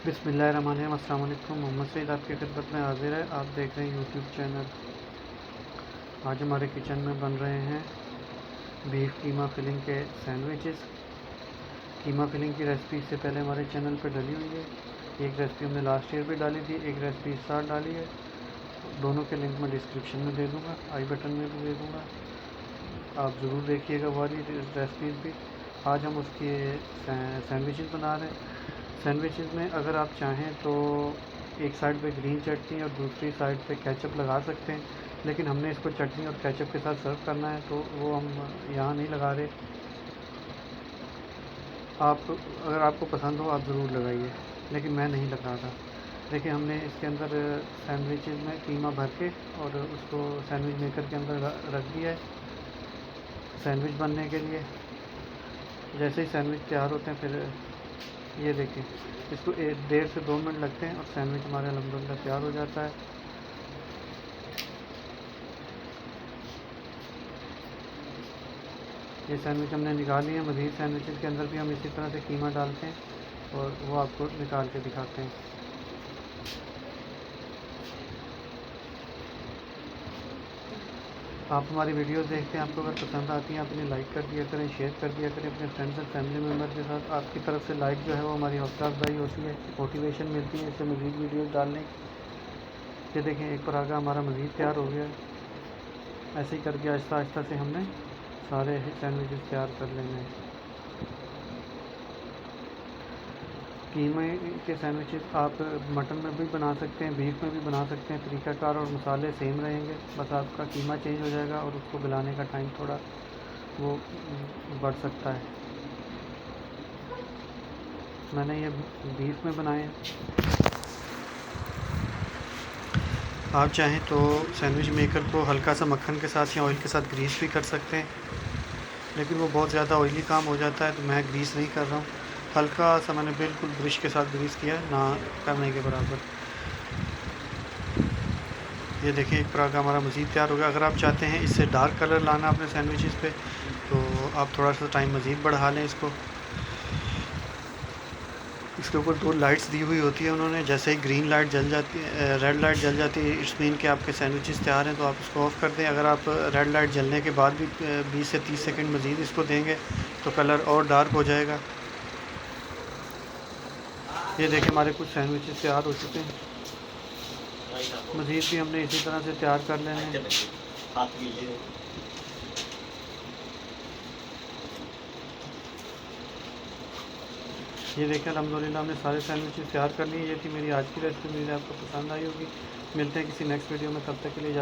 बिस्मिल्लाहिर्रहमानिर्रहीम। अस्सलाम वालेकुम। मोहम्मद सईद आपकी खिदमत में हाजिर है। आप देख रहे हैं यूट्यूब चैनल। आज हमारे किचन में बन रहे हैं बीफ कीमा फिलिंग के सैंडविचेस। कीमा फिलिंग की रेसिपी इससे पहले हमारे चैनल पर डली हुई है। एक रेसिपी हमने लास्ट ईयर भी डाली थी, एक रेसिपी इस साल डाली है। दोनों के लिंक मैं डिस्क्रिप्शन में दे दूँगा, आई बटन में भी दे दूँगा। आप ज़रूर देखिएगा वाली रेसिपीज़ भी। आज हम उसके सैंडविचेस बना रहे हैं। सैंडविचेस में अगर आप चाहें तो एक साइड पे ग्रीन चटनी और दूसरी साइड पे केचप लगा सकते हैं, लेकिन हमने इसको चटनी और केचप के साथ सर्व करना है तो वो हम यहाँ नहीं लगा रहे। आप अगर आपको पसंद हो आप ज़रूर लगाइए, लेकिन मैं नहीं लगा रहा। देखिए हमने इसके अंदर सैंडविचेस में कीमा भर के और उसको सैंडविच मेकर के अंदर रख दिया है सैंडविच बनने के लिए। जैसे ही सैंडविच तैयार होते हैं फिर ये देखिए इसको 1.5 से 2 मिनट लगते हैं और सैंडविच हमारे अल्हम्दुलिल्लाह तैयार हो जाता है। ये सैंडविच हमने निकाल लिए। मज़ीद सैंडविचेस के अंदर भी हम इसी तरह से कीमा डालते हैं और वो आपको निकाल के दिखाते हैं। आप हमारी वीडियोस देखते हैं, आपको अगर पसंद आती हैं आप इन्हें लाइक कर दिया करें, शेयर कर दिया करें अपने फ्रेंड्स और फैमिली मेम्बर के साथ। आपकी तरफ से लाइक जो है वो हमारी हौसला अफजाई होती है, मोटिवेशन मिलती है इससे मज़ीद वीडियोस डालने की। ये देखें एक पराठा हमारा मज़ीद तैयार हो गया है। ऐसे ही करके आहिस्ता आहिस्ता से हमने सारे सैंडविचेस तैयार कर लेने हैं। कीमे के सैंडविचेस आप मटन में भी बना सकते हैं, बीफ में भी बना सकते हैं। तरीक़ाकार और मसाले सेम रहेंगे, बस आपका कीमा चेंज हो जाएगा और उसको गलाने का टाइम थोड़ा वो बढ़ सकता है। मैंने ये बीफ में बनाए हैं। आप चाहें तो सैंडविच मेकर को हल्का सा मक्खन के साथ या ऑयल के साथ ग्रीस भी कर सकते हैं, लेकिन वो बहुत ज़्यादा ऑयली काम हो जाता है तो मैं ग्रीस नहीं कर रहा हूँ। हल्का सा मैंने बिल्कुल ब्रश के साथ ग्रीस किया है, ना करने के बराबर। ये देखिए एक पराठा हमारा मज़ीद तैयार हो गया। अगर आप चाहते हैं इससे डार्क कलर लाना अपने सैंडविचेस पे तो आप थोड़ा सा टाइम मज़ीद बढ़ा लें इसको। इसके ऊपर 2 लाइट्स दी हुई होती है उन्होंने। जैसे ही ग्रीन लाइट जल जाती है, रेड लाइट जल जाती है, इट्स मीन कि आपके सैंडविचेस तैयार हैं, तो आप इसको ऑफ़ कर दें। अगर आप रेड लाइट जलने के बाद भी 20 से 30 सेकंड मज़ीद इसको देंगे तो कलर और डार्क हो जाएगा। ये देखिए हमारे कुछ सैंडविचेस तैयार हो चुके हैं। मज़ीद भी हमने इसी तरह से तैयार कर लेने हैं। ये देखिए अल्हम्दुलिल्लाह हमने सारे सैंडविचेस तैयार कर लिए। ये थी मेरी आज की रेसिपी। मुझे आपको पसंद आई होगी। मिलते हैं किसी नेक्स्ट वीडियो में, तब तक के लिए